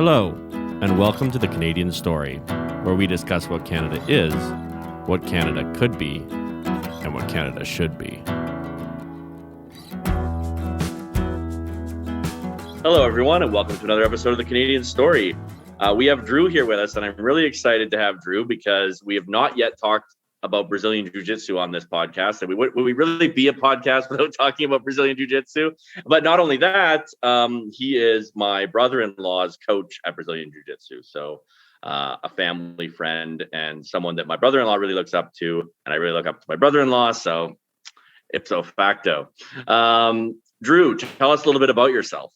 Hello, and welcome to the Canadian Story, where we discuss what Canada is, what Canada could be, and what Canada should be. Hello, everyone, and welcome to another episode of the Canadian Story. We have Drew here with us, and I'm really excited to have Drew because we have not yet talked about Brazilian Jiu-jitsu on this podcast. And would we really be a podcast without talking about Brazilian Jiu-jitsu? But not only that, he is my brother-in-law's coach at Brazilian Jiu-jitsu. So a family friend and someone that my brother-in-law really looks up to, and I really look up to my brother-in-law. So ipso facto. Drew, tell us a little bit about yourself.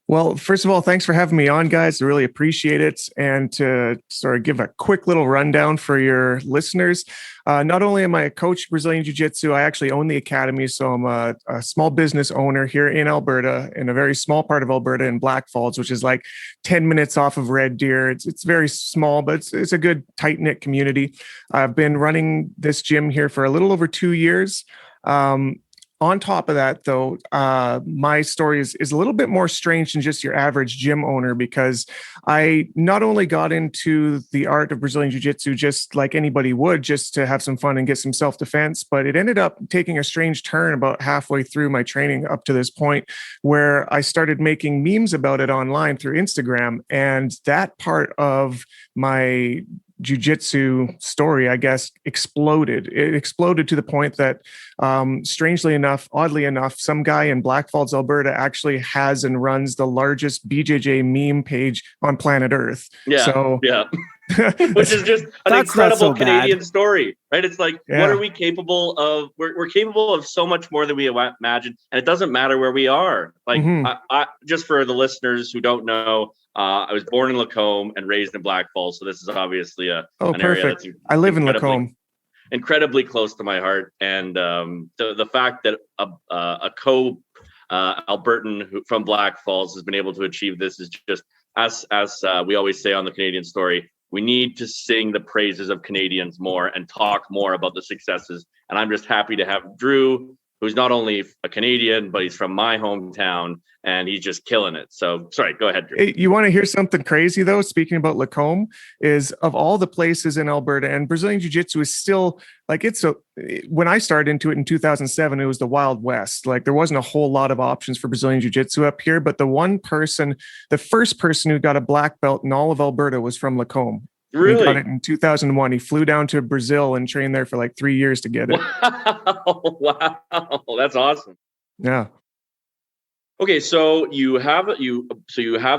Well, first of all, thanks for having me on, guys. I really appreciate it. And to sort of give a quick little rundown for your listeners, not only am I a coach of Brazilian Jiu-Jitsu, I actually own the academy. So I'm a small business owner here in Alberta, in a very small part of Alberta in Black Falls, which is like 10 minutes off of Red Deer. It's very small, but it's a good tight-knit community. I've been running this gym here for a little over 2 years. On top of that, though, my story is a little bit more strange than just your average gym owner, because I not only got into the art of Brazilian Jiu-Jitsu just like anybody would, just to have some fun and get some self-defense, but it ended up taking a strange turn about halfway through my training up to this point, where I started making memes about it online through Instagram. And that part of my Jiu-Jitsu story, I guess, exploded. It exploded to the point that, strangely enough, oddly enough, some guy in Black Falls, Alberta, actually has and runs the largest BJJ meme page on planet Earth. Yeah. Which is just an incredible Canadian story, right? It's like, what are we capable of? We're capable of so much more than we imagine, and it doesn't matter where we are. Like, I just for the listeners who don't know, I was born in Lacombe and raised in Black Falls, so this is obviously an area that's I live in Lacombe. Incredibly close to my heart, and the fact that a Albertan from Black Falls has been able to achieve this is just, as we always say on the Canadian Story, we need to sing the praises of Canadians more and talk more about the successes. And I'm just happy to have Drew, who's not only a Canadian, but he's from my hometown, and he's just killing it. So, sorry, go ahead, Drew. Hey, you want to hear something crazy, though? Speaking about Lacombe, is of all the places in Alberta, and Brazilian Jiu-Jitsu is still, like, when I started into it in 2007, it was the Wild West. Like, there wasn't a whole lot of options for Brazilian Jiu-Jitsu up here, but the first person who got a black belt in all of Alberta was from Lacombe. Really? He got it in 2001. He flew down to Brazil and trained there for like 3 years to get it. Wow. That's awesome. Yeah. Okay, so you have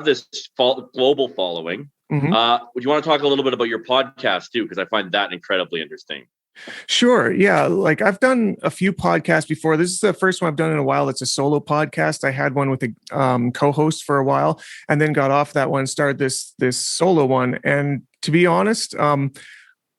this global following. Mm-hmm. Would you want to talk a little bit about your podcast too? Because I find that incredibly interesting. Sure. Yeah. Like, I've done a few podcasts before. This is the first one I've done in a while. It's a solo podcast. I had one with a co-host for a while, and then got off that one, started this solo one. And to be honest,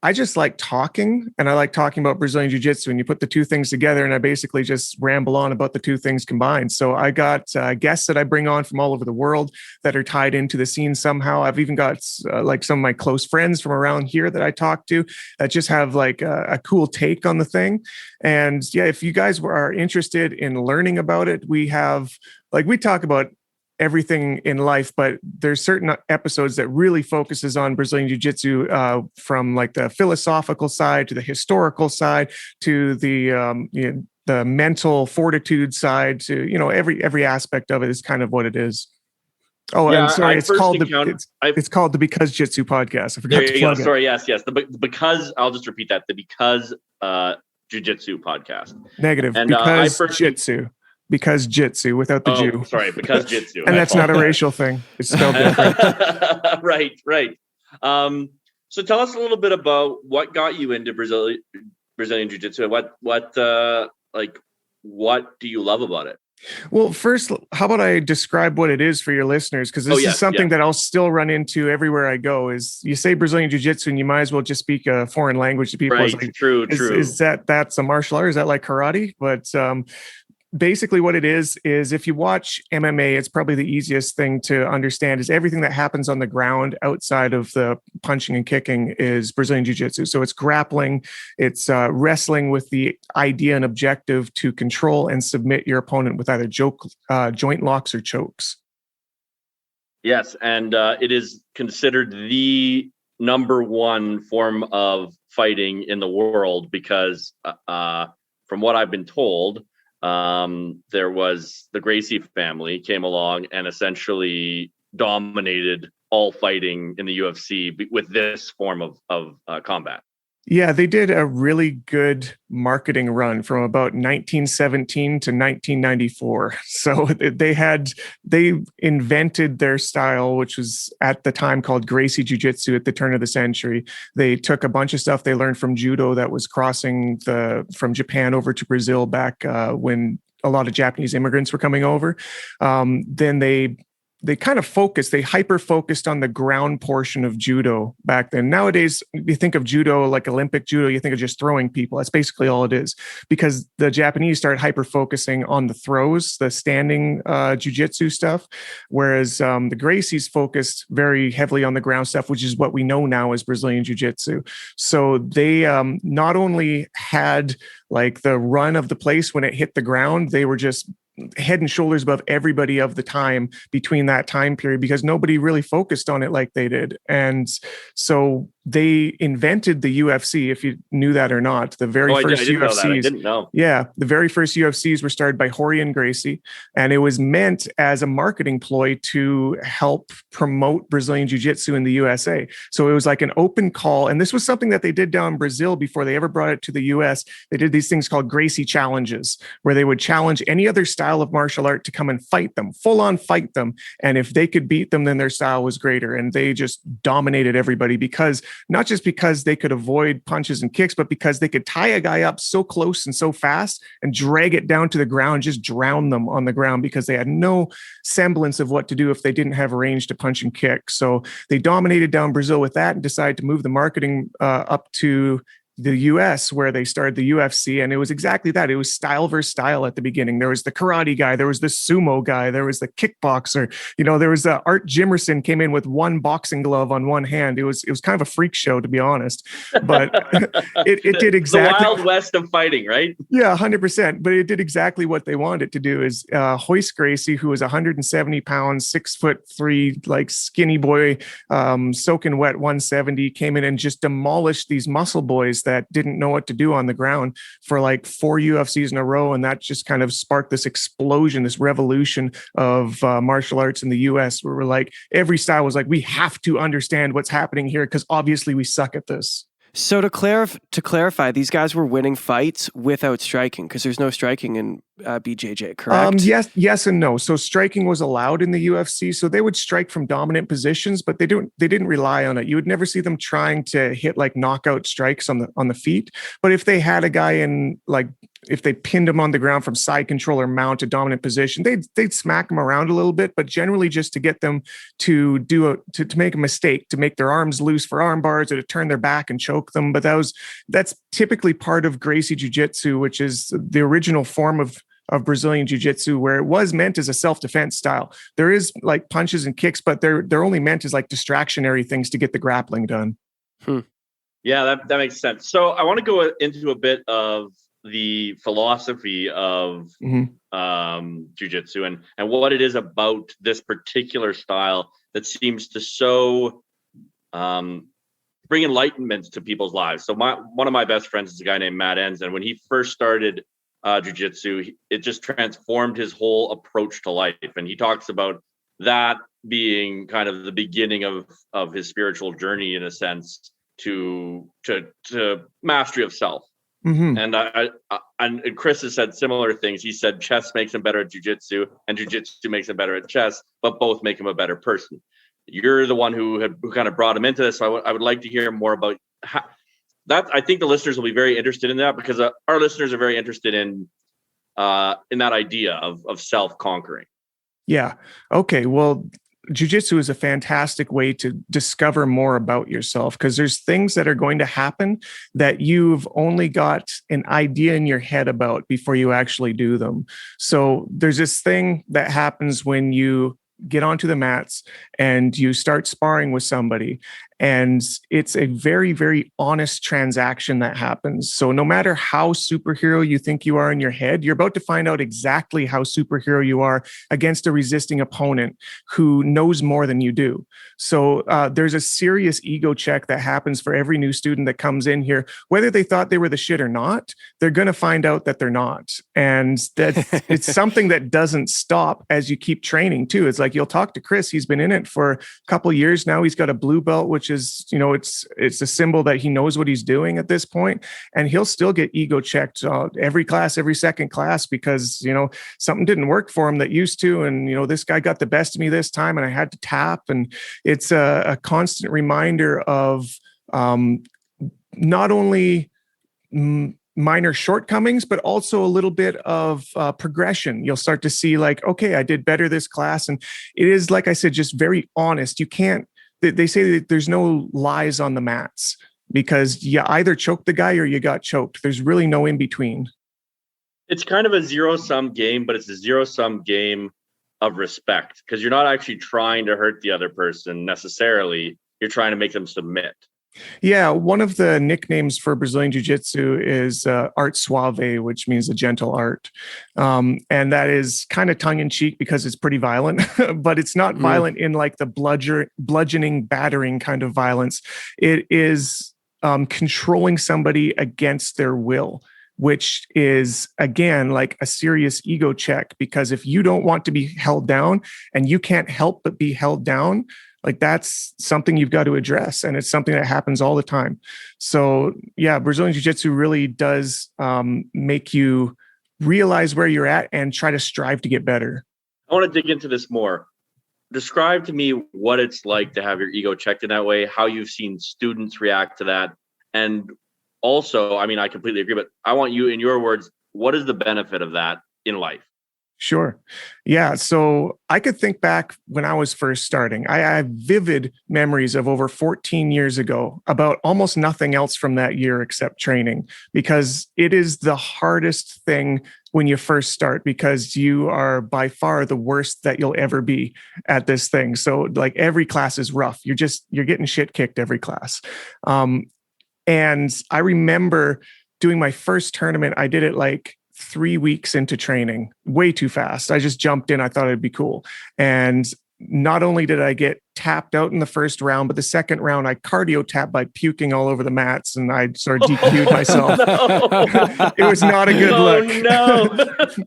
I just like talking, and I like talking about Brazilian Jiu-Jitsu, and you put the two things together, and I basically just ramble on about the two things combined. So I got guests that I bring on from all over the world that are tied into the scene somehow. I've even got like some of my close friends from around here that I talk to that just have like a cool take on the thing. And yeah, if you guys are interested in learning about it, we talk about everything in life, but there's certain episodes that really focuses on Brazilian Jiu-Jitsu, from like the philosophical side to the historical side to the mental fortitude side to, every aspect of it is kind of what it is. Oh, yeah, I'm sorry. It's called the Because Jitsu podcast. I forgot to plug it. Sorry. Yes. Because I'll just repeat that. The Because Jiu-Jitsu podcast. Negative. And Because Jitsu. Because Jitsu without the Jew. Sorry, because Jitsu. And that's not a racial thing. It's spelled different. Right. So tell us a little bit about what got you into Brazilian Jiu-Jitsu. What do you love about it? Well, first, how about I describe what it is for your listeners? Because this is something that I'll still run into everywhere I go. Is you say Brazilian Jiu-Jitsu and you might as well just speak a foreign language to people. Right, like, true. Is that's a martial art? Is that like karate? But basically what it is if you watch MMA, it's probably the easiest thing to understand is everything that happens on the ground outside of the punching and kicking is Brazilian Jiu-Jitsu. So it's grappling, it's wrestling with the idea and objective to control and submit your opponent with either joint locks or chokes. Yes, and it is considered the number one form of fighting in the world because, from what I've been told, there was the Gracie family came along and essentially dominated all fighting in the UFC with this form of combat. Yeah, they did a really good marketing run from about 1917 to 1994. So they invented their style, which was at the time called Gracie Jiu-Jitsu at the turn of the century. They took a bunch of stuff they learned from judo that was crossing from Japan over to Brazil back when a lot of Japanese immigrants were coming over. Then they kind of they hyper focused on the ground portion of judo back then. Nowadays, you think of judo like Olympic judo, you think of just throwing people. That's basically all it is, because the Japanese started hyper focusing on the throws, the standing jiu-jitsu stuff, whereas the Gracies focused very heavily on the ground stuff, which is what we know now as Brazilian jiu-jitsu. So they not only had like the run of the place when it hit the ground, they were just head and shoulders above everybody of the time between that time period, because nobody really focused on it like they did. And so they invented the UFC, if you knew that or not. The very first UFCs. I didn't know. Yeah, the very first UFCs were started by Horian Gracie, and it was meant as a marketing ploy to help promote Brazilian Jiu-Jitsu in the USA. So it was like an open call, and this was something that they did down in Brazil before they ever brought it to the US. They did these things called Gracie challenges, where they would challenge any other style of martial art to come and fight them, full on fight them. And if they could beat them, then their style was greater. And they just dominated everybody, because not just because they could avoid punches and kicks, but because they could tie a guy up so close and so fast and drag it down to the ground, just drown them on the ground, because they had no semblance of what to do if they didn't have a range to punch and kick. So they dominated down Brazil with that and decided to move the marketing up to the US, where they started the UFC. And it was exactly that. It was style versus style at the beginning. There was the karate guy, there was the sumo guy, there was the kickboxer. There was Art Jimerson came in with one boxing glove on one hand. It was kind of a freak show, to be honest. But it did exactly the Wild West of fighting, right? Yeah, 100%. But it did exactly what they wanted it to do. Is Hoist Gracie, who was 170 pounds, 6'3", like skinny boy, soaking wet 170, came in and just demolished these muscle boys that didn't know what to do on the ground for like 4 UFCs in a row. And that just kind of sparked this explosion, this revolution of martial arts in the US, where we're like, every style was like, we have to understand what's happening here, because obviously we suck at this. So to clarify, these guys were winning fights without striking, because there's no striking in BJJ, correct? Yes and no. So striking was allowed in the UFC, so they would strike from dominant positions, but they didn't rely on it. You would never see them trying to hit like knockout strikes on the feet. But if they had a guy in, like, if they pinned him on the ground from side control or mount a dominant position, they'd smack him around a little bit, but generally just to get them to to make a mistake, to make their arms loose for arm bars, or to turn their back and choke them. But that's typically part of Gracie Jiu-Jitsu, which is the original form of Brazilian Jiu-Jitsu, where it was meant as a self-defense style. There is like punches and kicks, but they're only meant as like distractionary things to get the grappling done. Yeah, that makes sense. So I want to go into a bit of the philosophy of jiu-jitsu and what it is about this particular style that seems to so bring enlightenment to people's lives. So one of my best friends is a guy named Matt Enns, and when he first started jiu-jitsu, it just transformed his whole approach to life. And he talks about that being kind of the beginning of his spiritual journey, in a sense, to mastery of self. And and Chris has said similar things. He said chess makes him better at jiu-jitsu, and jiu-jitsu makes him better at chess, but both make him a better person. You're the one who kind of brought him into this. So I would like to hear more about that. I think the listeners will be very interested in that, because our listeners are very interested in that idea of self-conquering. Yeah. Okay. Well, jiu-jitsu is a fantastic way to discover more about yourself, because there's things that are going to happen that you've only got an idea in your head about before you actually do them. So there's this thing that happens when you get onto the mats and you start sparring with somebody, And it's a very, very honest transaction that happens. So no matter how superhero you think you are in your head, you're about to find out exactly how superhero you are against a resisting opponent who knows more than you do. So there's a serious ego check that happens for every new student that comes in here, whether they thought they were the shit or not. They're going to find out that they're not. And that it's something that doesn't stop as you keep training too. It's like, you'll talk to Chris. He's been in it for a couple of years now. He's got a blue belt, which is, it's a symbol that he knows what he's doing at this point. And he'll still get ego checked every class, every second class, because, something didn't work for him that used to. And, this guy got the best of me this time and I had to tap. And it's a constant reminder of not only minor shortcomings, but also a little bit of progression. You'll start to see like, okay, I did better this class. And it is, like I said, just very honest. They say that there's no lies on the mats, because you either choked the guy or you got choked. There's really no in between. It's kind of a zero-sum game, but it's a zero-sum game of respect, because you're not actually trying to hurt the other person necessarily. You're trying to make them submit. Yeah, one of the nicknames for Brazilian Jiu-Jitsu is art suave, which means a gentle art. And that is kind of tongue-in-cheek because it's pretty violent, but it's not violent in like the bludgeoning, battering kind of violence. It is controlling somebody against their will, which is, again, like a serious ego check, because if you don't want to be held down and you can't help but be held down, like that's something you've got to address. And it's something that happens all the time. So yeah, Brazilian Jiu-Jitsu really does make you realize where you're at and try to strive to get better. I want to dig into this more. Describe to me what it's like to have your ego checked in that way, how you've seen students react to that. And also, I mean, I completely agree, but I want you, in your words, what is the benefit of that in life? Sure. Yeah. So I could think back when I was first starting. I have vivid memories of over 14 years ago about almost nothing else from that year except training, because it is the hardest thing when you first start, because you are by far the worst that you'll ever be at this thing. So like every class is rough. You're getting shit kicked every class. And I remember doing my first tournament. I did it like 3 weeks into training, way too fast. I just jumped in. I thought it'd be cool. And not only did I get tapped out in the first round, but the second round I cardio tapped by puking all over the mats, and I sort of DQ'd myself. No. It was not a good look.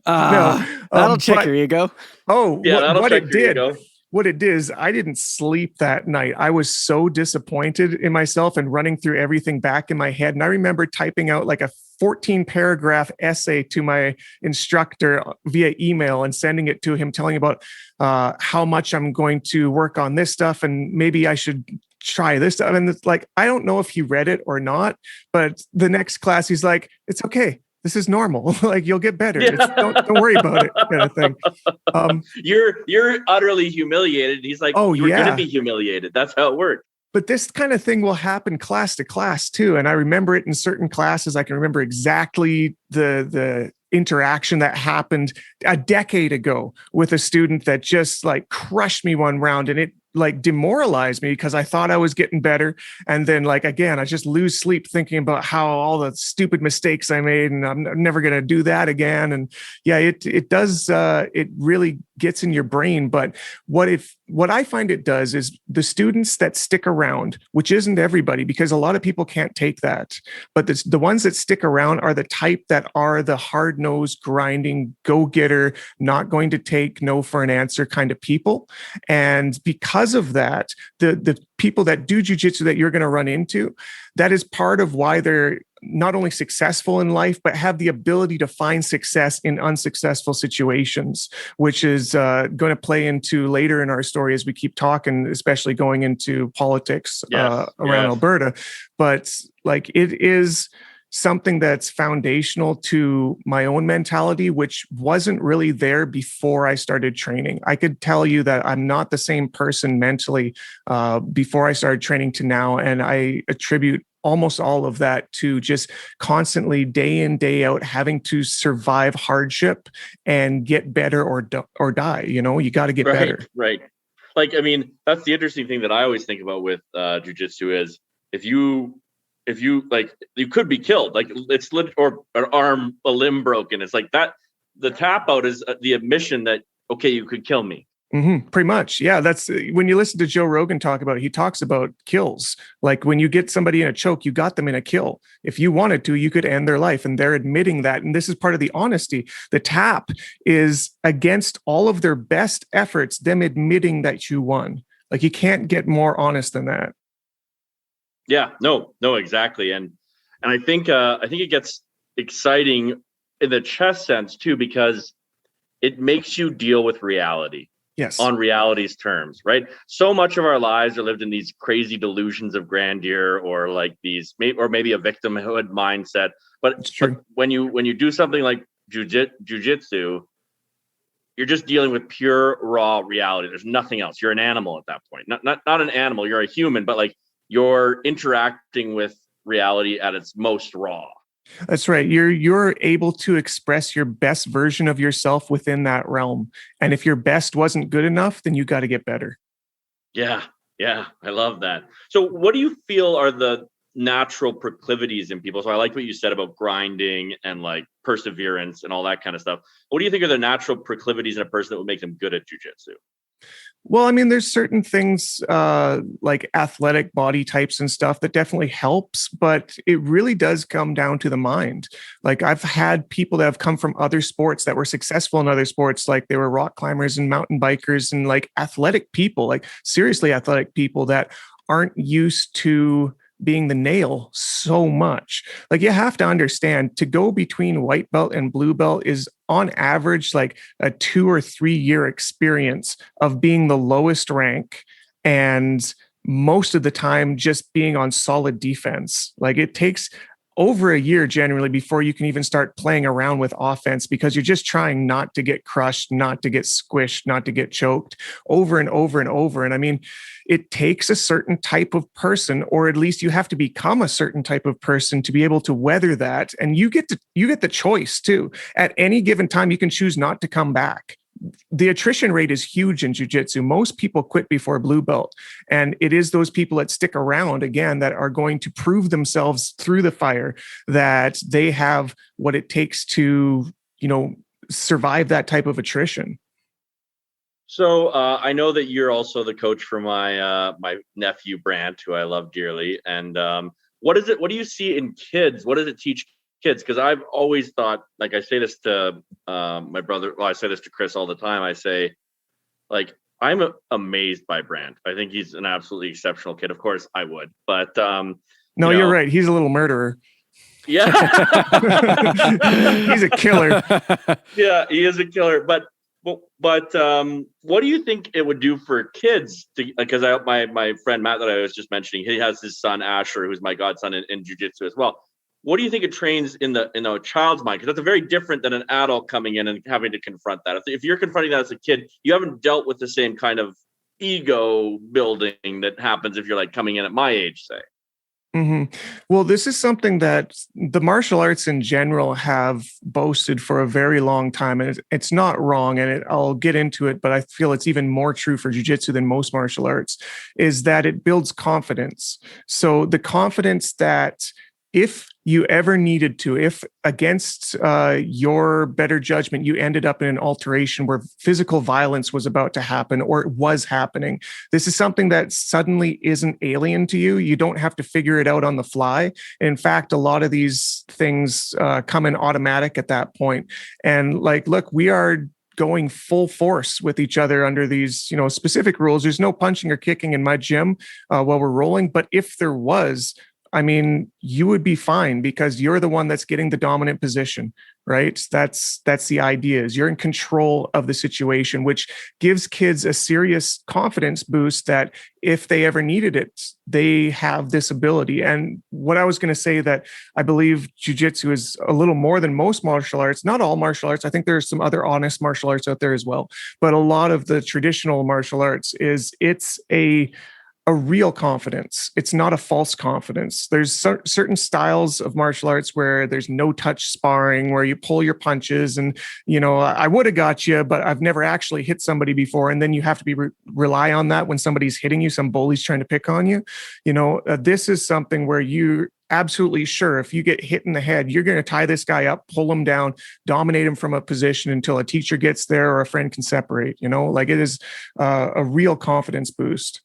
No. That'll check your ego. Oh, yeah, what check it your did. ego. What it did is I didn't sleep that night. I was so disappointed in myself and running through everything back in my head. And I remember typing out like a 14-paragraph essay to my instructor via email and sending it to him, telling about how much I'm going to work on this stuff and maybe I should try this stuff. And it's like, I don't know if he read it or not, but the next class, he's like, it's okay. This is normal. Like, you'll get better. Yeah. Don't worry about it, kind of thing. You're utterly humiliated. He's like, oh, you're yeah, going to be humiliated. That's how it works. But this kind of thing will happen class to class too. And I remember it in certain classes. I can remember exactly the interaction that happened a decade ago with a student that just like crushed me one round, and it like demoralized me because I thought I was getting better. And then like, again, I just lose sleep thinking about how all the stupid mistakes I made, and I'm never going to do that again. And yeah, it does. It really gets in your brain. But what I find it does is the students that stick around, which isn't everybody, because a lot of people can't take that, but the ones that stick around are the type that are the hard-nosed, grinding, go-getter, not going to take no for an answer kind of people. And because of that, the people that do jiu-jitsu that you're going to run into, that is part of why they're not only successful in life, but have the ability to find success in unsuccessful situations, which is going to play into later in our story as we keep talking, especially going into politics around Alberta. But like, it is something that's foundational to my own mentality, which wasn't really there before I started training. I could tell you that I'm not the same person mentally before I started training to now. And I attribute almost all of that to just constantly day in, day out, having to survive hardship and get better or die. You know, you got to get better. Right. Like, I mean, that's the interesting thing that I always think about with jiu-jitsu is if you like, you could be killed, like it's or an arm, a limb broken. It's like that. The tap out is the admission that, okay, you could kill me. Pretty much. Yeah. That's when you listen to Joe Rogan talk about it, he talks about kills. Like when you get somebody in a choke, you got them in a kill. If you wanted to, you could end their life. And they're admitting that. And this is part of the honesty. The tap is against all of their best efforts, them admitting that you won. Like you can't get more honest than that. Yeah, no, exactly. And I think it gets exciting in the chess sense too, because it makes you deal with reality. Yes. On reality's terms, right? So much of our lives are lived in these crazy delusions of grandeur, or like these, or maybe a victimhood mindset. But when you do something like jiu-jitsu, you're just dealing with pure raw reality. There's nothing else. You're an animal at that point. Not an animal. You're a human, but like you're interacting with reality at its most raw. That's right. You're able to express your best version of yourself within that realm. And if your best wasn't good enough, then you got to get better. Yeah. I love that. So what do you feel are the natural proclivities in people? So I like what you said about grinding and like perseverance and all that kind of stuff. What do you think are the natural proclivities in a person that would make them good at jiu-jitsu? Well, I mean, there's certain things like athletic body types and stuff that definitely helps, but it really does come down to the mind. Like I've had people that have come from other sports that were successful in other sports, like they were rock climbers and mountain bikers and like athletic people, like seriously athletic people that aren't used to being the nail so much. Like you have to understand, to go between white belt and blue belt is on average like a 2 or 3 year experience of being the lowest rank, and most of the time just being on solid defense. Like it takes over a year generally before you can even start playing around with offense, because you're just trying not to get crushed, not to get squished, not to get choked over and over and over. And I mean, it takes a certain type of person, or at least you have to become a certain type of person to be able to weather that. And you get the choice too. At any given time, you can choose not to come back. The attrition rate is huge in jiu-jitsu. Most people quit before blue belt. And it is those people that stick around, again, that are going to prove themselves through the fire, that they have what it takes to, survive that type of attrition. So I know that you're also the coach for my my nephew Brant, who I love dearly. And what do you see in kids? What does it teach kids? Because I've always thought, like I say this to my brother, well, I say this to Chris all the time. I say, like, I'm amazed by Brant. I think he's an absolutely exceptional kid. Of course, I would, but no, you're right. He's a little murderer. Yeah, he's a killer. Yeah, he is a killer. But what do you think it would do for kids? Because my friend Matt that I was just mentioning, he has his son Asher, who's my godson in jiu-jitsu as well. What do you think it trains in a child's mind? Because that's very different than an adult coming in and having to confront that. If you're confronting that as a kid, you haven't dealt with the same kind of ego building that happens if you're like coming in at my age, say. Mm-hmm. Well, this is something that the martial arts in general have boasted for a very long time, and it's not wrong, and I'll get into it, but I feel it's even more true for jiu-jitsu than most martial arts, is that it builds confidence. So the confidence that if you ever needed to, if against your better judgment, you ended up in an alteration where physical violence was about to happen or it was happening, this is something that suddenly isn't alien to you. You don't have to figure it out on the fly. In fact, a lot of these things come in automatic at that point. And like, look, we are going full force with each other under these, specific rules. There's no punching or kicking in my gym while we're rolling. But if there was, I mean, you would be fine because you're the one that's getting the dominant position, right? That's the idea, is you're in control of the situation, which gives kids a serious confidence boost that if they ever needed it, they have this ability. And what I was going to say, that I believe jiu-jitsu is a little more than most martial arts, not all martial arts. I think there's some other honest martial arts out there as well. But a lot of the traditional martial arts it's a a real confidence. It's not a false confidence. There's certain styles of martial arts where there's no touch sparring, where you pull your punches and, I would have got you, but I've never actually hit somebody before. And then you have to be rely on that when somebody's hitting you, some bully's trying to pick on you. This is something where you're absolutely sure if you get hit in the head, you're going to tie this guy up, pull him down, dominate him from a position until a teacher gets there or a friend can separate, it is a real confidence boost.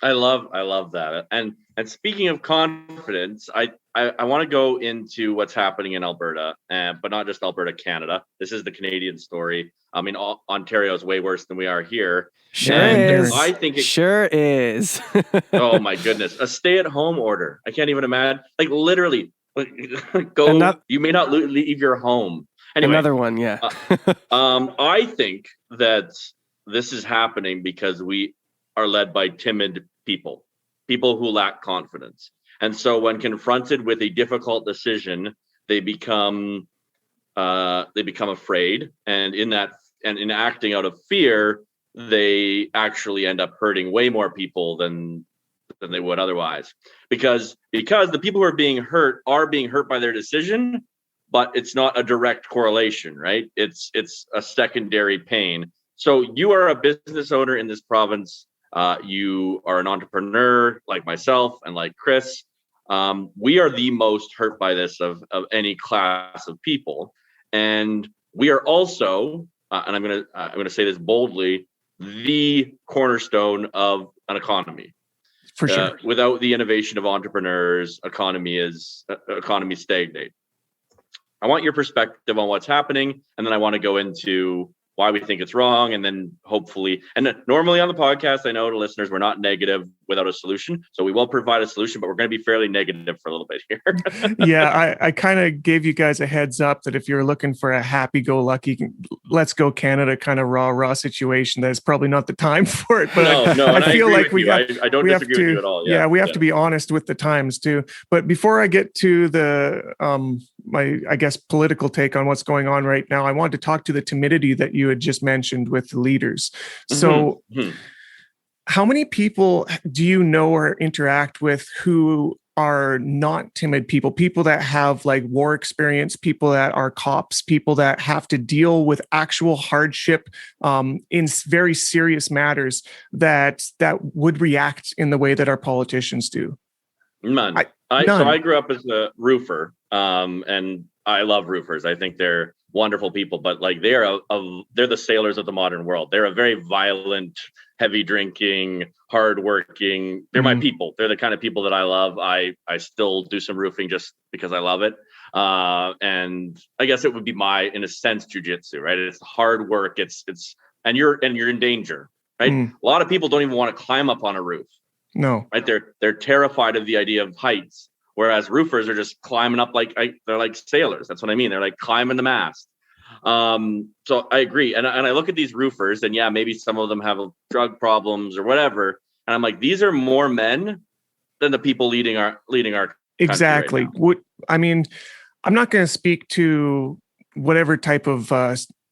I love that. And speaking of confidence, I want to go into what's happening in Alberta, but not just Alberta, Canada. This is the Canadian story. I mean, Ontario is way worse than we are here. Sure is. I think it sure is. Oh my goodness, a stay-at-home order. I can't even imagine. Like literally, go. You may not leave your home. Anyway, another one, yeah. I think that this is happening because we are led by timid people who lack confidence. And so when confronted with a difficult decision, they become afraid. And in acting out of fear, they actually end up hurting way more people than they would otherwise. Because the people who are being hurt by their decision, but it's not a direct correlation, right? It's a secondary pain. So you are a business owner in this province. You are an entrepreneur like myself and like Chris. We are the most hurt by this of any class of people, and we are also, and I'm gonna say this boldly, the cornerstone of an economy. For sure. Without the innovation of entrepreneurs, economy stagnate. I want your perspective on what's happening, and then I want to go into why we think it's wrong, and then hopefully, and normally on the podcast, I know to listeners, we're not negative without a solution. So we will provide a solution, but we're going to be fairly negative for a little bit here. Yeah, I kind of gave you guys a heads up that if you're looking for a happy-go-lucky, let's go Canada kind of raw situation, that's probably not the time for it. But I feel like I don't disagree with you at all. Yeah, we have to be honest with the times too. But before I get to the my, I guess, political take on what's going on right now, I wanted to talk to the timidity that you had just mentioned with the leaders. So how many people do you know or interact with who are not timid people that have like war experience, people that are cops, people that have to deal with actual hardship in very serious matters that would react in the way that our politicians do? None. So I grew up as a roofer, and I love roofers. I think they're wonderful people, but like they're the sailors of the modern world. They're a very violent, heavy drinking, hardworking. They're my people. They're the kind of people that I love. I still do some roofing just because I love it. And I guess it would be in a sense, jiu-jitsu, right? It's hard work. And you're in danger, right? A lot of people don't even want to climb up on a roof. No, right? They're terrified of the idea of heights, whereas roofers are just climbing up they're like sailors. That's what I mean. They're like climbing the mast. So I agree, and I look at these roofers, and yeah, maybe some of them have drug problems or whatever, and I'm like, these are more men than the people leading our exactly. Right I mean, I'm not going to speak to whatever type of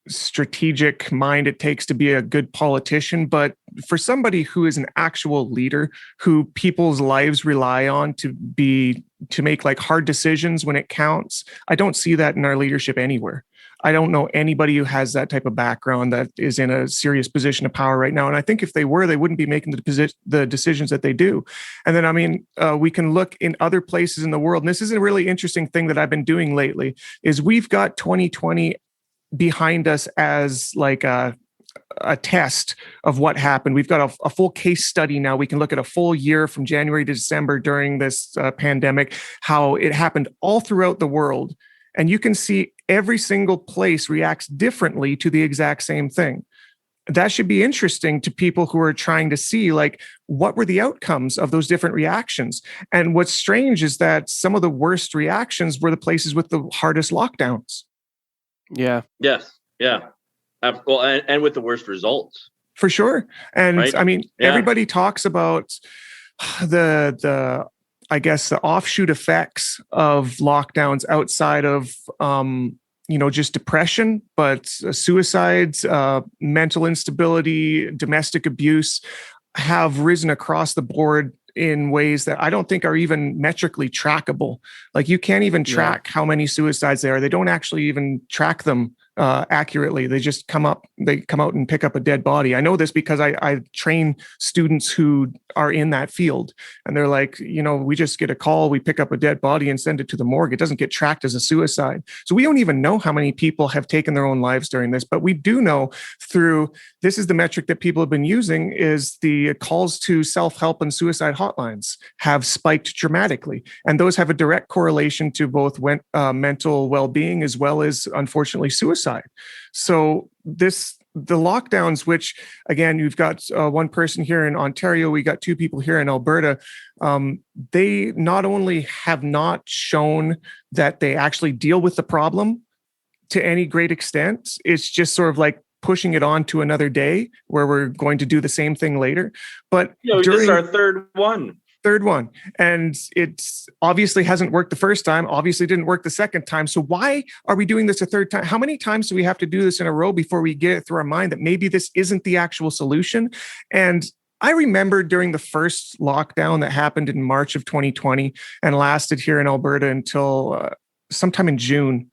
strategic mind it takes to be a good politician, but for somebody who is an actual leader who people's lives rely on to make like hard decisions when it counts, I don't see that in our leadership anywhere. I don't know anybody who has that type of background that is in a serious position of power right now. And I think if they were, they wouldn't be making the decisions that they do. And then, I mean, we can look in other places in the world. And this is a really interesting thing that I've been doing lately is we've got 2020 behind us as like a test of what happened. We've got a full case study now. We can look at a full year from January to December during this pandemic, how it happened all throughout the world. And you can see every single place reacts differently to the exact same thing. That should be interesting to people who are trying to see, like, what were the outcomes of those different reactions? And what's strange is that some of the worst reactions were the places with the hardest lockdowns. Yeah. Yes. Yeah. Well, and with the worst results. For sure. And right? I mean, everybody talks about the I guess the offshoot effects of lockdowns outside of, just depression, but suicides, mental instability, domestic abuse. have risen across the board in ways that I don't think are even metrically trackable. Like you can't even track how many suicides there are. They don't actually even track them accurately. They just come out and pick up a dead body. I know this because I train students who are in that field, and they're like, we just get a call, we pick up a dead body and send it to the morgue. It doesn't get tracked as a suicide. So we don't even know how many people have taken their own lives during this, but we do know this is the metric that people have been using, is the calls to self-help and suicide hotlines have spiked dramatically. And those have a direct correlation to both mental well-being as well as, unfortunately, suicide. So the lockdowns, which again, you've got one person here in Ontario, we got two people here in Alberta. They not only have not shown that they actually deal with the problem to any great extent, it's just sort of like pushing it on to another day where we're going to do the same thing later. But this is our third one. And it obviously hasn't worked the first time, obviously didn't work the second time. So why are we doing this a third time? How many times do we have to do this in a row before we get it through our mind that maybe this isn't the actual solution? And I remember during the first lockdown that happened in March of 2020 and lasted here in Alberta until sometime in June.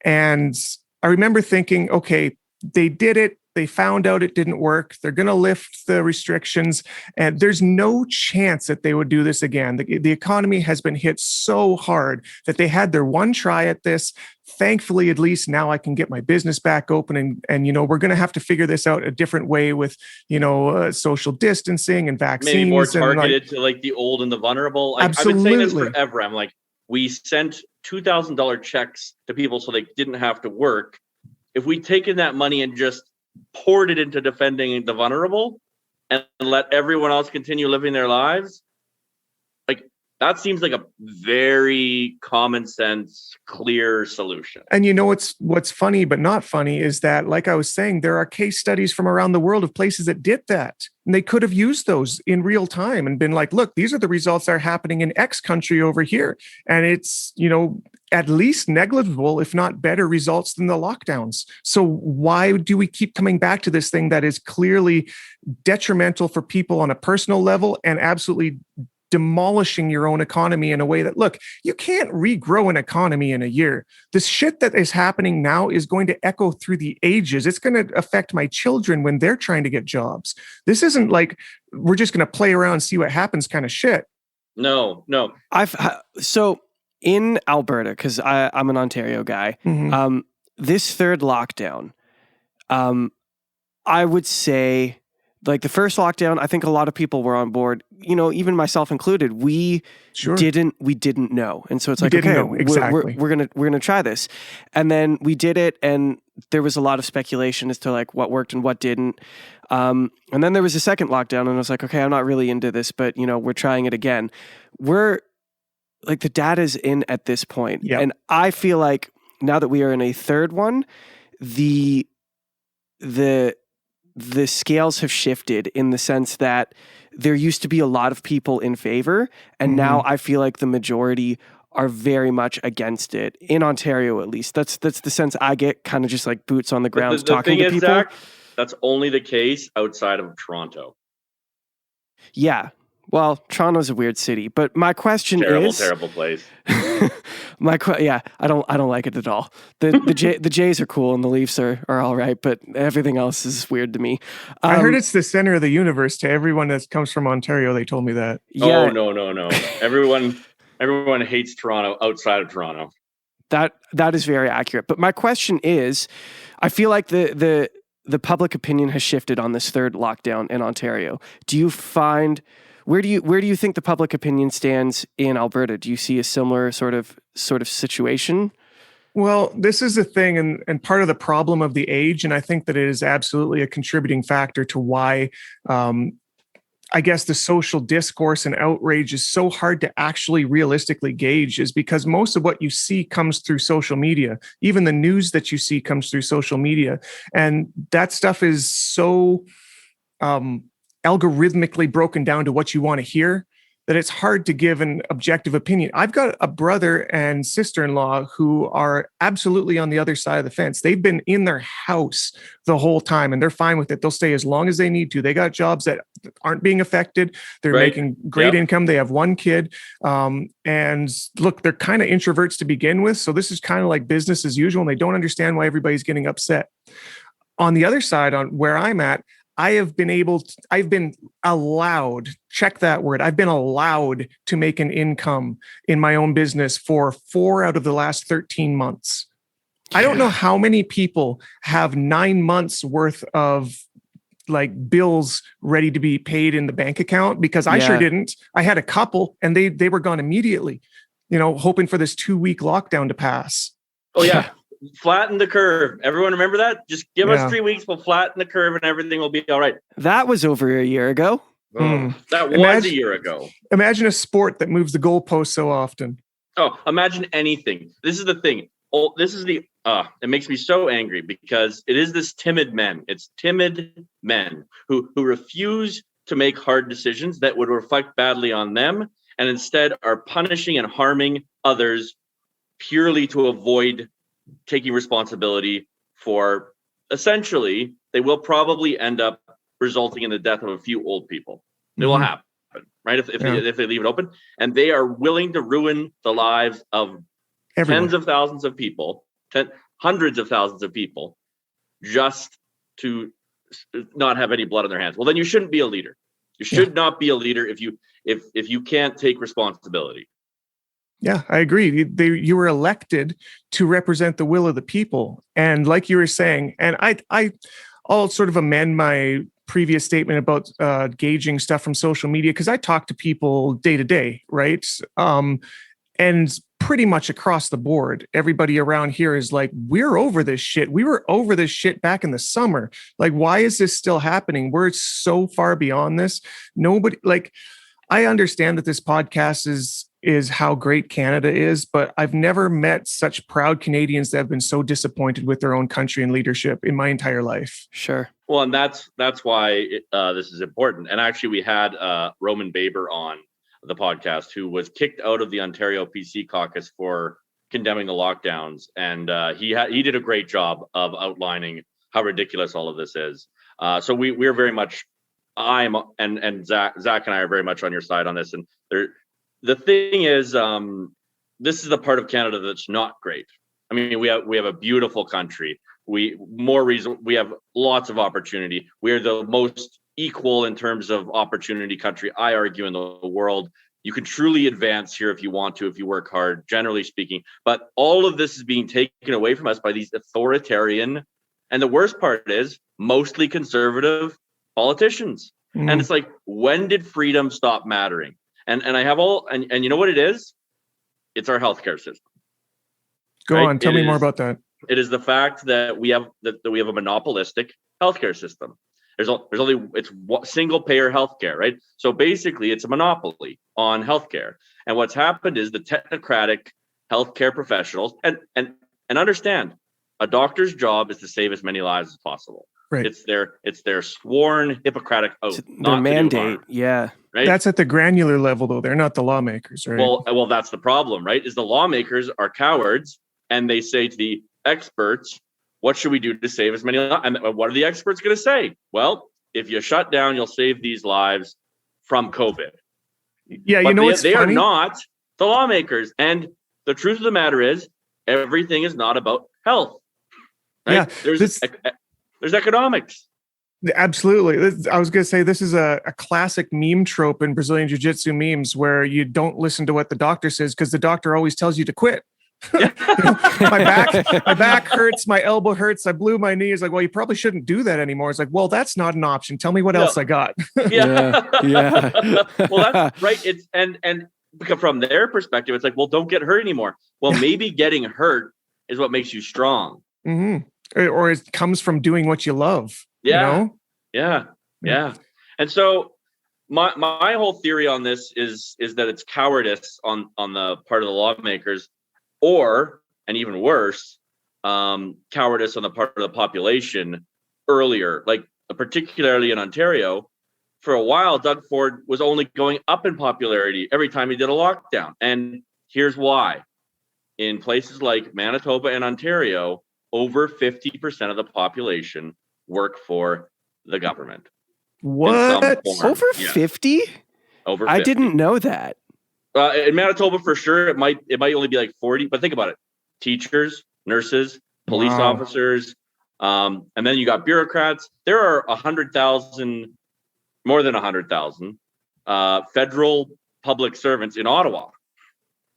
And I remember thinking, okay, they did it. They found out it didn't work. They're going to lift the restrictions, and there's no chance that they would do this again. The economy has been hit so hard that they had their one try at this. Thankfully, at least now I can get my business back open, and we're going to have to figure this out a different way with social distancing and vaccines. Maybe more targeted to like the old and the vulnerable. Absolutely. I've been saying this forever. I'm like, we sent $2,000 checks to people so they didn't have to work. If we'd taken that money and just poured it into defending the vulnerable and let everyone else continue living their lives, like that seems like a very common sense, clear solution. And what's funny but not funny is that, like I was saying, there are case studies from around the world of places that did that. And they could have used those in real time and been like, look, these are the results that are happening in X country over here. And it's, at least negligible, if not better results than the lockdowns. So why do we keep coming back to this thing that is clearly detrimental for people on a personal level and absolutely demolishing your own economy in a way that, look, you can't regrow an economy in a year. This shit that is happening now is going to echo through the ages. It's going to affect my children when they're trying to get jobs. This isn't like we're just going to play around and see what happens kind of shit. No. So in Alberta, because I'm an Ontario guy, this third lockdown, I would say, like the first lockdown, I think a lot of people were on board, even myself included. We didn't know. And so it's like, okay, exactly. we're going to try this. And then we did it, and there was a lot of speculation as to like what worked and what didn't. And then there was a second lockdown, and I was like, okay, I'm not really into this, but we're trying it again. We're like, the data's in at this point. Yep. And I feel like now that we are in a third one, the scales have shifted in the sense that there used to be a lot of people in favor, and now I feel like the majority are very much against it, in Ontario at least. That's the sense I get, kind of just like boots on the ground talking to people. Zach, that's only the case outside of Toronto. Yeah. Well, Toronto's a weird city, but my question is terrible place. I don't like it at all. The Jays are cool and the Leafs are all right, but everything else is weird to me. I heard it's the center of the universe to everyone that comes from Ontario. They told me that. Yeah. Oh, no. Everyone hates Toronto outside of Toronto. That is very accurate. But my question is, I feel like the public opinion has shifted on this third lockdown in Ontario. Do you find Where do you think the public opinion stands in Alberta? Do you see a similar sort of situation? Well, this is the thing, and part of the problem of the age, and I think that it is absolutely a contributing factor to why I guess the social discourse and outrage is so hard to actually realistically gauge, is because most of what you see comes through social media. Even the news that you see comes through social media. And that stuff is so algorithmically broken down to what you want to hear that it's hard to give an objective opinion. I've got a brother and sister-in-law who are absolutely on the other side of the fence. They've been in their house the whole time and they're fine with it. They'll stay as long as they need to. They got jobs that aren't being affected. They're making great income. They have one kid. And look, they're kind of introverts to begin with. So this is kind of like business as usual. And they don't understand why everybody's getting upset. On the other side, on where I'm at, I've been allowed, check that word, I've been allowed to make an income in my own business for 4 out of the last 13 months. I don't know how many people have 9 months worth of like bills ready to be paid in the bank account, because I sure didn't. I had a couple and they were gone immediately, hoping for this 2-week lockdown to pass. Oh yeah. Flatten the curve. Everyone remember that? Just give us 3 weeks. We'll flatten the curve and everything will be all right. That was over a year ago. That was a year ago. Imagine a sport that moves the goalpost so often. Oh, imagine anything. This is the thing. It makes me so angry because it is this timid men. It's timid men who refuse to make hard decisions that would reflect badly on them and instead are punishing and harming others purely to avoid taking responsibility for, essentially, they will probably end up resulting in the death of a few old people. It will happen, right? If they leave it open, and they are willing to ruin the lives of tens of thousands of people, hundreds of thousands of people, just to not have any blood on their hands. Well, then you shouldn't be a leader. You should not be a leader if you can't take responsibility. Yeah, I agree. You were elected to represent the will of the people. And like you were saying, and I'll sort of amend my previous statement about gauging stuff from social media, because I talk to people day to day, right? And pretty much across the board, everybody around here is like, we're over this shit. We were over this shit back in the summer. Like, why is this still happening? We're so far beyond this. Nobody, like, I understand that this podcast is how great Canada is, but I've never met such proud Canadians that have been so disappointed with their own country and leadership in my entire life. Sure. Well, and that's why this is important. And actually, we had Roman Baber on the podcast, who was kicked out of the Ontario PC caucus for condemning the lockdowns, and he did a great job of outlining how ridiculous all of this is. So we're very much, and Zach and I are very much on your side on this. And the thing is, this is the part of Canada that's not great. I mean, we have a beautiful country. We have lots of opportunity. We're the most equal in terms of opportunity country, I argue, in the world. You can truly advance here if you want to, if you work hard, generally speaking. But all of this is being taken away from us by these authoritarian, and the worst part is mostly conservative politicians. And it's like, when did freedom stop mattering? And I have and you know what it is? It's our healthcare system. Go on, tell me more about that. It is the fact that we have a monopolistic healthcare system. It's single payer healthcare, right? So basically, it's a monopoly on healthcare. And what's happened is the technocratic healthcare professionals, and understand, a doctor's job is to save as many lives as possible. Right. It's their sworn Hippocratic oath. Their mandate. Yeah. Right. That's at the granular level, though. They're not the lawmakers, right? Well, that's the problem, right? Is the lawmakers are cowards, and they say to the experts, what should we do to save as many lives? And what are the experts going to say? Well, if you shut down, you'll save these lives from COVID. Yeah, but what's they funny? Are not the lawmakers. And the truth of the matter is, everything is not about health. Right? Yeah, there's economics. Absolutely. I was going to say, this is a classic meme trope in Brazilian Jiu-jitsu memes, where you don't listen to what the doctor says because the doctor always tells you to quit. my back hurts, my elbow hurts, I blew my knee. It's like, well, you probably shouldn't do that anymore. It's like, well, that's not an option. Tell me what else I got. Yeah. Well, that's right. It's and from their perspective, it's like, well, don't get hurt anymore. Well, maybe getting hurt is what makes you strong. Or it comes from doing what you love. Yeah. Yeah. And so my whole theory on this is that it's cowardice on the part of the lawmakers, or, and even worse, cowardice on the part of the population earlier, like particularly in Ontario, for a while, Doug Ford was only going up in popularity every time he did a lockdown. And here's why. In places like Manitoba and Ontario, over 50% of the population work for the government. What? Over 50? Over 50. I didn't know that. In Manitoba, for sure, it might only be like 40. But think about it: teachers, nurses, police officers, and then you got bureaucrats. There are 100,000, more than 100,000 federal public servants in Ottawa.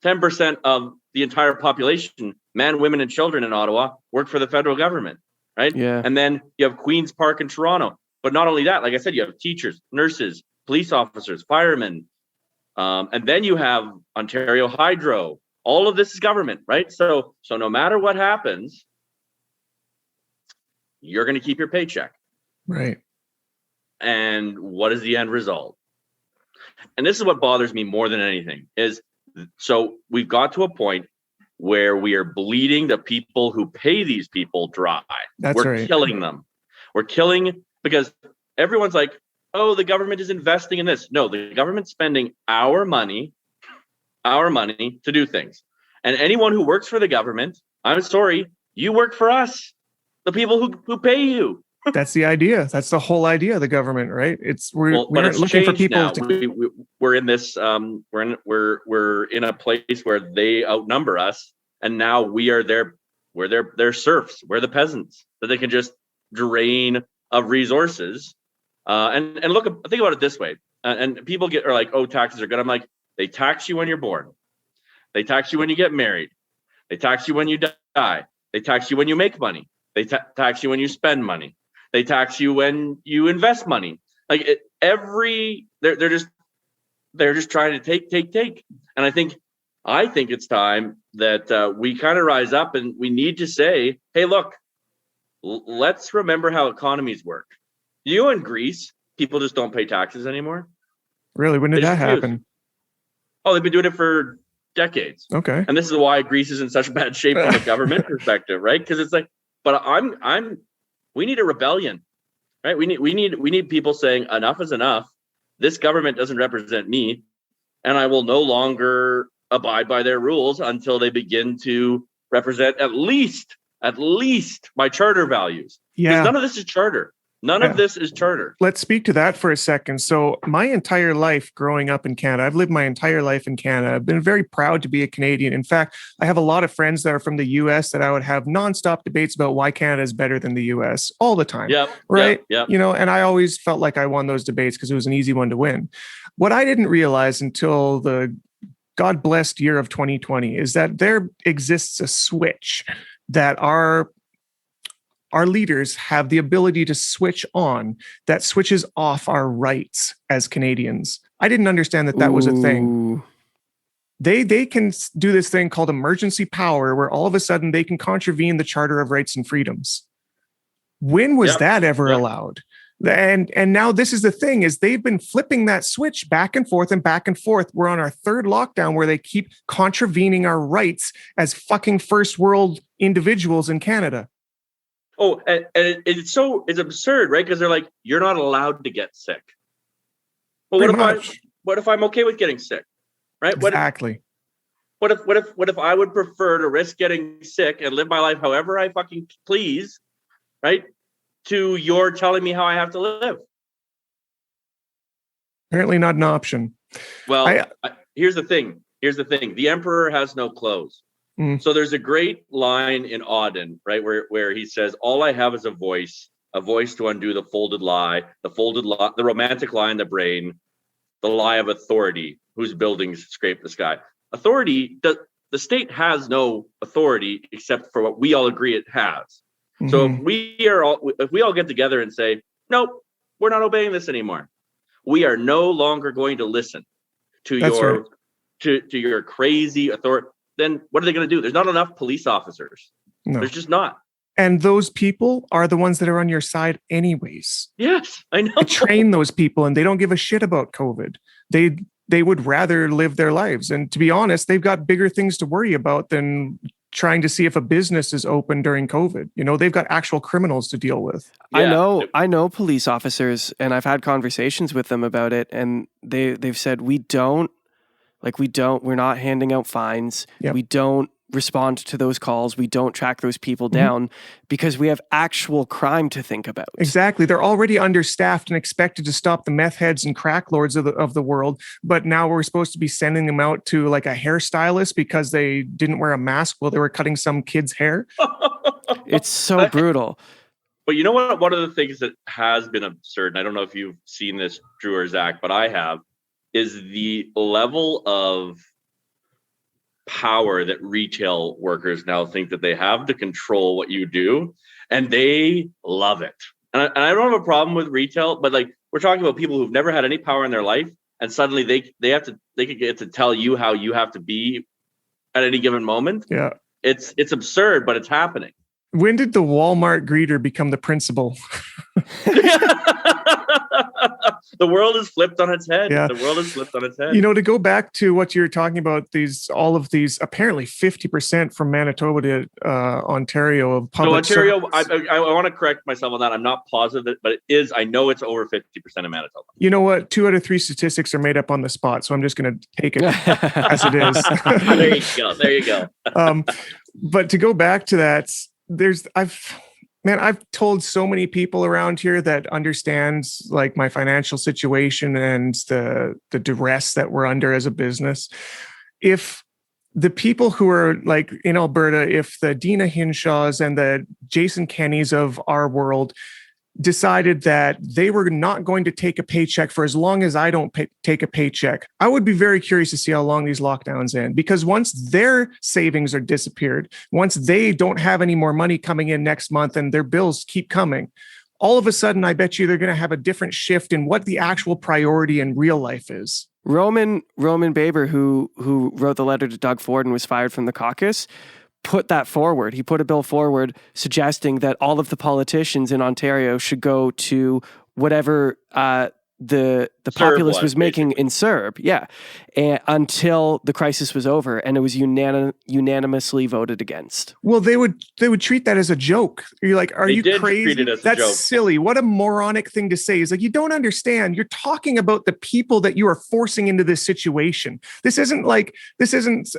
10% of the entire population, men, women, and children in Ottawa, work for the federal government, right? Yeah. And then you have Queen's Park in Toronto. But not only that, like I said, you have teachers, nurses, police officers, firemen, and then you have Ontario Hydro. All of this is government, right? So no matter what happens, you're going to keep your paycheck. Right. And what is the end result? And this is what bothers me more than anything is, so we've got to a point where we are bleeding the people who pay these people dry. We're killing them. We're killing, because everyone's like, oh, the government is investing in this. No, the government's spending our money to do things. And anyone who works for the government, I'm sorry, you work for us, the people who pay you. That's the idea. That's the whole idea of the government, right? We're looking for people now. We're in this we're in a place where they outnumber us, and now we're their serfs. We're the peasants that they can just drain of resources. And look, think about it this way. And people are like, oh, taxes are good. I'm like, they tax you when you're born. They tax you when you get married. They tax you when you die. They tax you when you make money. They tax you when you spend money. They tax you when you invest money. Like they're just trying to take. And I think it's time that we kind of rise up, and we need to say, hey, look, let's remember how economies work. You know, in Greece, people just don't pay taxes anymore. Really? When did that happen? Oh, they've been doing it for decades. Okay. And this is why Greece is in such bad shape from a government perspective, right? Because it's like, but we need a rebellion, right? We need people saying enough is enough. This government doesn't represent me, and I will no longer abide by their rules until they begin to represent at least my charter values. Yeah. None of this is charter. None of this is charter. Let's speak to that for a second. So my entire life growing up in Canada, I've lived my entire life in Canada. I've been very proud to be a Canadian. In fact, I have a lot of friends that are from the US that I would have nonstop debates about why Canada is better than the US all the time. Yep. Right. Yep. You know, and I always felt like I won those debates because it was an easy one to win. What I didn't realize until the God blessed year of 2020 is that there exists a switch that our leaders have the ability to switch on, that switches off our rights as Canadians. I didn't understand that was a thing. They can do this thing called emergency power, where all of a sudden they can contravene the Charter of Rights and Freedoms. When was that ever allowed? And now this is the thing, is they've been flipping that switch back and forth and back and forth. We're on our third lockdown where they keep contravening our rights as fucking first world individuals in Canada. Oh, and it's absurd, right? Because they're like, you're not allowed to get sick. Well, what if I'm okay with getting sick, right? Exactly. What if I would prefer to risk getting sick and live my life however I fucking please, right? To your telling me how I have to live. Apparently not an option. Well, here's the thing. The emperor has no clothes. So there's a great line in Auden, right, where he says, all I have is a voice to undo the folded lie, the romantic lie in the brain, the lie of authority, whose buildings scrape the sky. Authority, the state has no authority except for what we all agree it has. So if we all get together and say, nope, we're not obeying this anymore, we are no longer going to listen to your crazy authority. Then what are they going to do? There's not enough police officers. No. There's just not. And those people are the ones that are on your side anyways. Yes, I know. They train those people, and they don't give a shit about COVID. They would rather live their lives. And to be honest, they've got bigger things to worry about than trying to see if a business is open during COVID. You know, they've got actual criminals to deal with. Yeah. I know police officers, and I've had conversations with them about it, and they've said we're not handing out fines. Yep. We don't respond to those calls. We don't track those people down because we have actual crime to think about. Exactly. They're already understaffed and expected to stop the meth heads and crack lords of the world. But now we're supposed to be sending them out to like a hairstylist because they didn't wear a mask while they were cutting some kid's hair. It's so brutal. But you know what? One of the things that has been absurd, and I don't know if you've seen this, Drew or Zach, but I have, is the level of power that retail workers now think that they have to control what you do, and they love it. And I don't have a problem with retail, but like we're talking about people who've never had any power in their life, and suddenly they could get to tell you how you have to be at any given moment. Yeah, it's absurd, but it's happening. When did the Walmart greeter become the principal? The world is flipped on its head. Yeah. The world is flipped on its head. You know, to go back to what you were talking about, all of these apparently 50% from Manitoba to Ontario of public. So Ontario, I want to correct myself on that. I'm not positive, but it is. I know it's over 50% in Manitoba. You know what? 2 out of 3 statistics are made up on the spot, so I'm just going to take it as it is. There you go. There you go. But to go back to that, I've told so many people around here that understands like my financial situation and the duress that we're under as a business. If the people who are like in Alberta, if the Dina Hinshaws and the Jason Kennys of our world decided that they were not going to take a paycheck for as long as I don't take a paycheck, I would be very curious to see how long these lockdowns end, because once their savings are disappeared, once they don't have any more money coming in next month and their bills keep coming, all of a sudden, I bet you they're going to have a different shift in what the actual priority in real life is. Roman Baber, who wrote the letter to Doug Ford and was fired from the caucus, put that forward. He put a bill forward suggesting that all of the politicians in Ontario should go to whatever the populace was making in CERB, until the crisis was over, and it was unanimously voted against. Well, they would treat that as a joke. You're like, are you crazy? That's silly. What a moronic thing to say. Is like, you don't understand. You're talking about the people that you are forcing into this situation. This isn't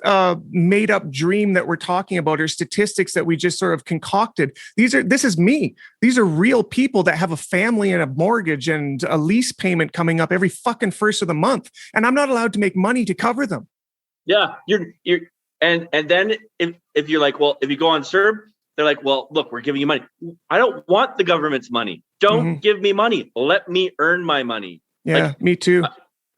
a made up dream that we're talking about or statistics that we just sort of concocted. This is me. These are real people that have a family and a mortgage and a lease payment coming up every fucking first of the month, and I'm not allowed to make money to cover them. Yeah, and then if you're like, well, if you go on CERB, they're like, well, look, we're giving you money. I don't want the government's money. Don't give me money. Let me earn my money. Yeah, like, me too.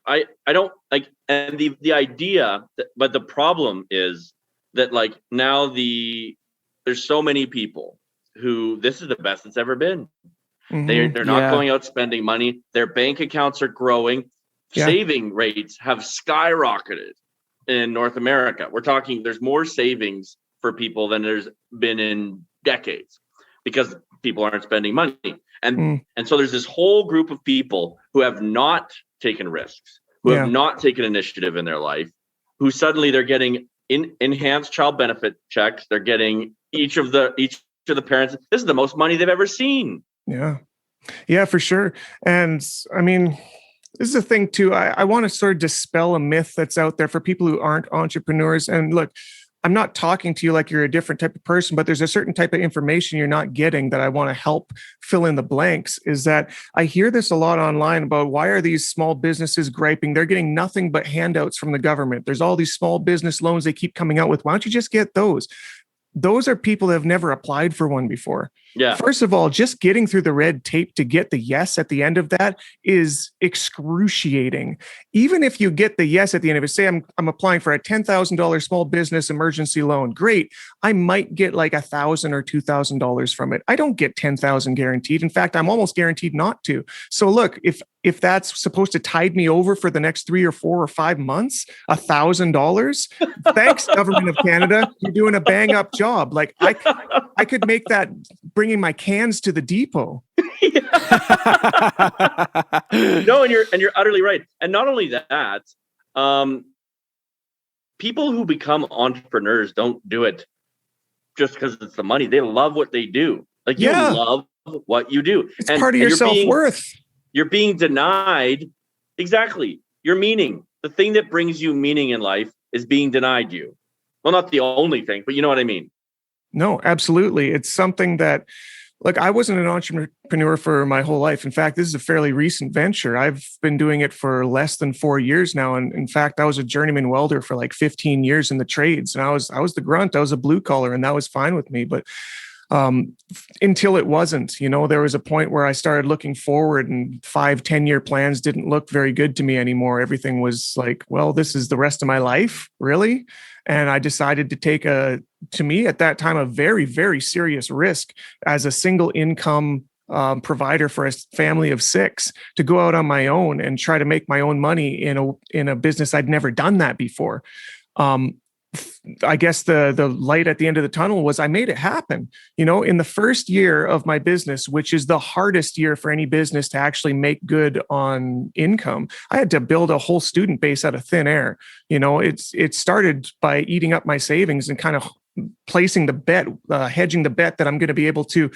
I don't like, and the idea, but the problem is that like now there's so many people who this is the best it's ever been. They're not going out spending money. Their bank accounts are growing. Yeah. Saving rates have skyrocketed in North America. We're talking there's more savings for people than there's been in decades because people aren't spending money. And so there's this whole group of people who have not taken risks, who have not taken initiative in their life, who suddenly they're getting enhanced child benefit checks. They're getting each of the parents. This is the most money they've ever seen. Yeah, for sure. And I mean, this is a thing too. I want to sort of dispel a myth that's out there for people who aren't entrepreneurs. And look, I'm not talking to you like you're a different type of person, but there's a certain type of information you're not getting that I want to help fill in the blanks. Is that I hear this a lot online about why are these small businesses griping? They're getting nothing but handouts from the government. There's all these small business loans they keep coming out with. Why don't you just get those? Those are people that have never applied for one before. Yeah. First of all, just getting through the red tape to get the yes at the end of that is excruciating. Even if you get the yes at the end of it, say I'm applying for a $10,000 small business emergency loan. Great. I might get like $1,000 or $2,000 from it. I don't get $10,000 guaranteed. In fact, I'm almost guaranteed not to. So look, if that's supposed to tide me over for the next 3 or 4 or 5 months, $1,000, thanks, Government of Canada. You're doing a bang up job. Like I could make that bringing my cans to the depot. No, and you're utterly right. And not only that, people who become entrepreneurs don't do it just because it's the money. They love what they do. Like you love what you do. It's part of your self-worth. You're being denied. Exactly. Your meaning. The thing that brings you meaning in life is being denied you. Well, not the only thing, but you know what I mean? No, absolutely. It's something that, look, I wasn't an entrepreneur for my whole life. In fact, this is a fairly recent venture. I've been doing it for less than 4 years now. And in fact, I was a journeyman welder for like 15 years in the trades. And I was the grunt. I was a blue collar, and that was fine with me. But until it wasn't, there was a point where I started looking forward, and 5-10 year plans didn't look very good to me anymore. Everything was like, well, this is the rest of my life, really? And I decided to take to me at that time, a very, very serious risk as a single income provider for a family of 6 to go out on my own and try to make my own money in a business. I'd never done that before. I guess the light at the end of the tunnel was I made it happen. In the first year of my business, which is the hardest year for any business to actually make good on income, I had to build a whole student base out of thin air. It started by eating up my savings and kind of placing the bet, hedging the bet that I'm going to be able to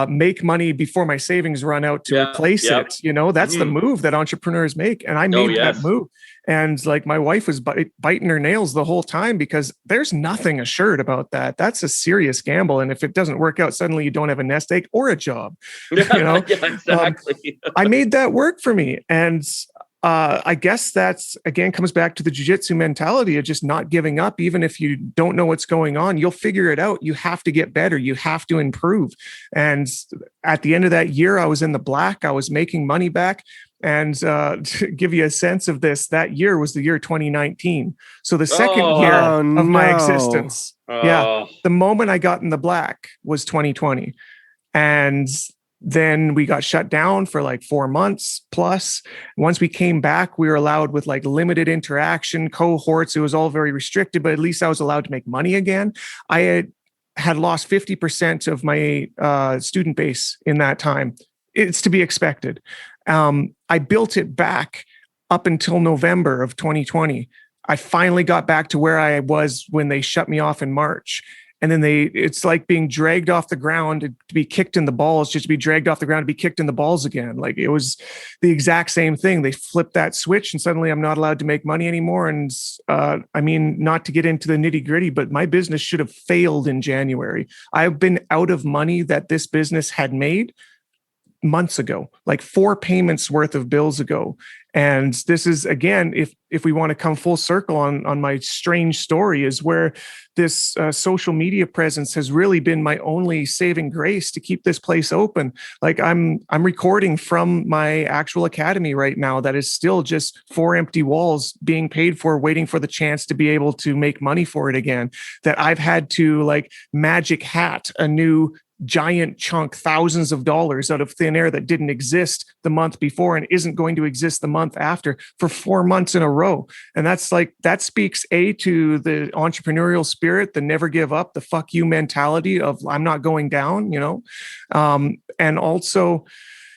make money before my savings run out to replace it. That's the move that entrepreneurs make. And I made that move. And like my wife was biting her nails the whole time because there's nothing assured about that. That's a serious gamble. And if it doesn't work out, suddenly you don't have a nest egg or a job. Yeah, exactly. I made that work for me. And I guess that's, again, comes back to the jiu-jitsu mentality of just not giving up. Even if you don't know what's going on, you'll figure it out. You have to get better. You have to improve. And at the end of that year, I was in the black. I was making money back. And to give you a sense of this, that year was the year 2019. So the second year of my existence. Yeah. The moment I got in the black was 2020. And then we got shut down for like 4 months plus. Once we came back, we were allowed with like limited interaction cohorts. It was all very restricted, but at least I was allowed to make money again. I had lost 50% of my student base in that time. It's to be expected. I built it back up until November of 2020. I finally got back to where I was when they shut me off in March. And then it's like being dragged off the ground to be kicked in the balls, just to be dragged off the ground to be kicked in the balls again. Like it was the exact same thing. They flipped that switch and suddenly I'm not allowed to make money anymore. And not to get into the nitty gritty, but my business should have failed in January. I've been out of money that this business had made months ago, like 4 payments worth of bills ago. And this is, again, if we want to come full circle on my strange story, is where this social media presence has really been my only saving grace to keep this place open. Like I'm recording from my actual academy right now that is still just 4 empty walls being paid for, waiting for the chance to be able to make money for it again. That I've had to like magic hat a new giant chunk, thousands of dollars out of thin air that didn't exist the month before and isn't going to exist the month after for 4 months in a row. And that speaks to the entrepreneurial spirit, the never give up, the fuck you mentality of I'm not going down, and also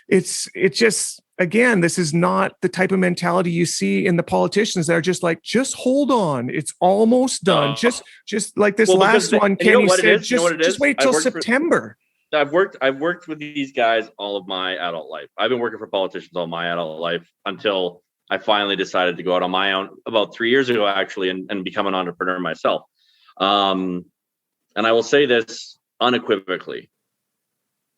it's just, again, this is not the type of mentality you see in the politicians that are just like, just hold on, it's almost done. Just like this last one, Kenny said, just wait till September. I've worked with these guys all of my adult life. I've been working for politicians all my adult life until I finally decided to go out on my own about 3 years ago, actually, and become an entrepreneur myself. And I will say this unequivocally.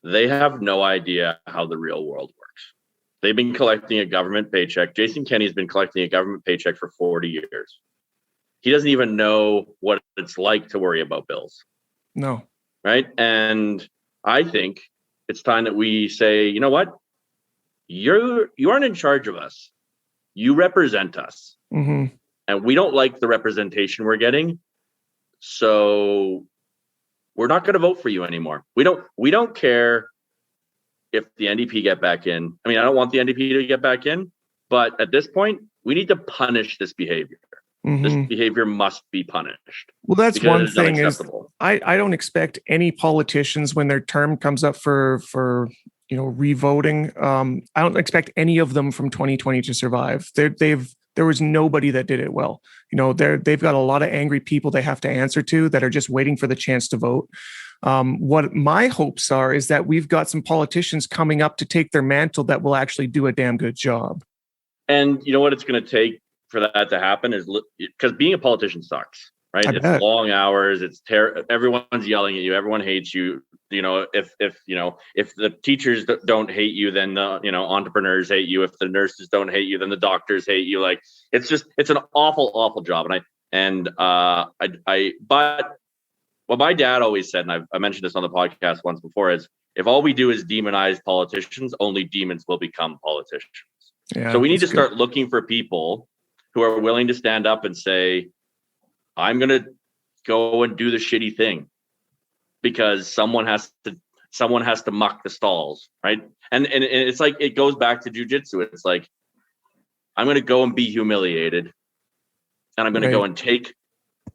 They have no idea how the real world works. They've been collecting a government paycheck. Jason Kenney's been collecting a government paycheck for 40 years. He doesn't even know what it's like to worry about bills. No. Right? And I think it's time that we say, you know what? You aren't in charge of us. You represent us. Mm-hmm. And we don't like the representation we're getting. So we're not going to vote for you anymore. We don't care if the NDP get back in. I mean, I don't want the NDP to get back in, but at this point, we need to punish this behavior. Mm-hmm. This behavior must be punished. Well, that's one thing is I don't expect any politicians when their term comes up for revoting. I don't expect any of them from 2020 to survive. They've there was nobody that did it well. They've got a lot of angry people they have to answer to that are just waiting for the chance to vote. What my hopes are is that we've got some politicians coming up to take their mantle that will actually do a damn good job. And you know what it's going to take for that to happen is because being a politician sucks, right? It's long hours. It's everyone's yelling at you. Everyone hates you. If the teachers don't hate you, then the entrepreneurs hate you. If the nurses don't hate you, then the doctors hate you. Like it's an awful job. But what my dad always said, and I mentioned this on the podcast once before, is if all we do is demonize politicians, only demons will become politicians. Yeah, so we need to start looking for people who are willing to stand up and say, I'm going to go and do the shitty thing because someone has to muck the stalls. Right. And it's like, it goes back to jiu-jitsu. It's like, I'm going to go and be humiliated and I'm going to go and take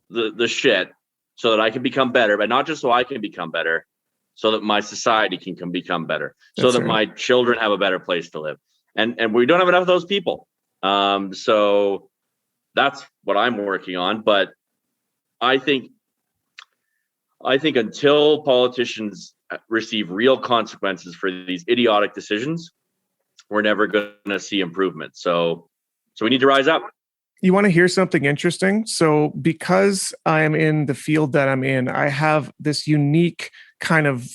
the shit so that I can become better, but not just so I can become better, so that my society can become better, so that my children have a better place to live. And we don't have enough of those people. So that's what I'm working on. But I think until politicians receive real consequences for these idiotic decisions, we're never going to see improvement. So we need to rise up. You want to hear something interesting? So because I'm in the field that I'm in, I have this unique kind of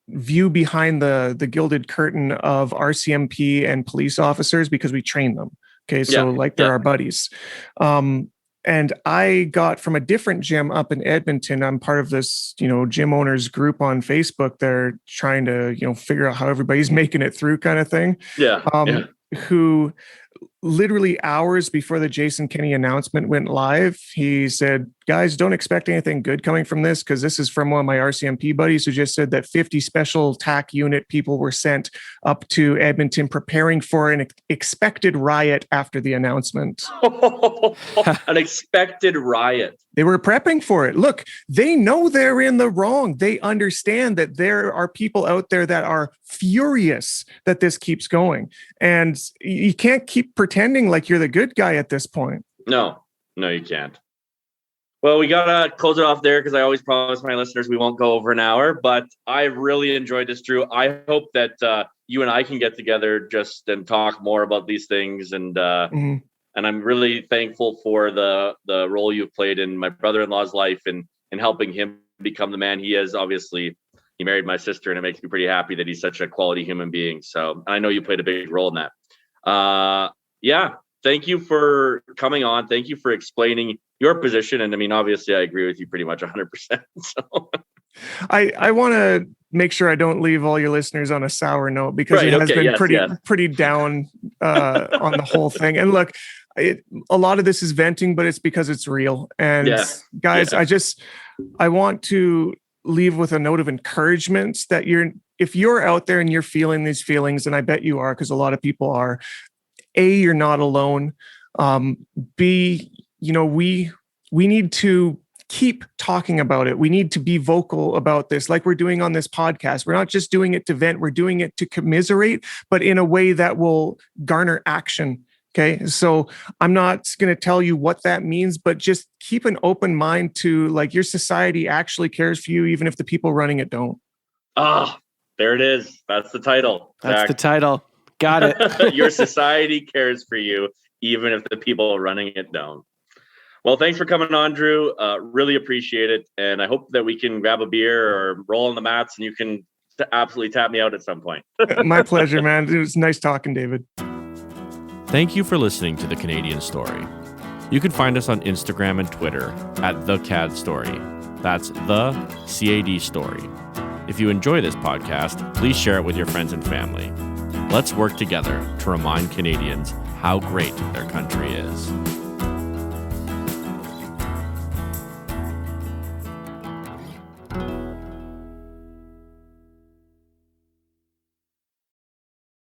view behind the gilded curtain of RCMP and police officers because we train them. Okay. So they're our buddies. And I got from a different gym up in Edmonton. I'm part of this, gym owners group on Facebook. They're trying to, figure out how everybody's making it through kind of thing. Who literally hours before the Jason Kenney announcement went live, he said, guys, don't expect anything good coming from this, because this is from one of my RCMP buddies who just said that 50 special TAC unit people were sent up to Edmonton preparing for an expected riot after the announcement. An expected riot. They were prepping for it. Look, they know they're in the wrong. They understand that there are people out there that are furious that this keeps going. And you can't keep pretending like you're the good guy at this point. No, you can't. Well, we got to close it off there because I always promise my listeners we won't go over an hour. But I've really enjoyed this, Drew. I hope that you and I can get together just and talk more about these things. And and I'm really thankful for the role you've played in my brother-in-law's life and helping him become the man he is. Obviously, he married my sister, and it makes me pretty happy that he's such a quality human being. So I know you played a big role in that. Thank you for coming on. Thank you for explaining your position. And I mean, obviously, I agree with you pretty much 100%. So I want to make sure I don't leave all your listeners on a sour note, because it has been pretty down on the whole thing. And look, a lot of this is venting, but it's because it's real. And guys, I want to leave with a note of encouragement that if you're out there and you're feeling these feelings, and I bet you are, because a lot of people are, A, you're not alone. B, we need to keep talking about it. We need to be vocal about this, like we're doing on this podcast. We're not just doing it to vent, we're doing it to commiserate, but in a way that will garner action. Okay. So I'm not going to tell you what that means, but just keep an open mind to, like, your society actually cares for you, even if the people running it don't. There it is. That's the title. That's the title. Got it. Your society cares for you, even if the people running it don't. Well, thanks for coming on, Drew. Really appreciate it. And I hope that we can grab a beer or roll on the mats and you can absolutely tap me out at some point. My pleasure, man. It was nice talking, David. Thank you for listening to The Canadian Story. You can find us on Instagram and Twitter at The CAD Story. That's The CAD Story. If you enjoy this podcast, please share it with your friends and family. Let's work together to remind Canadians how great their country is.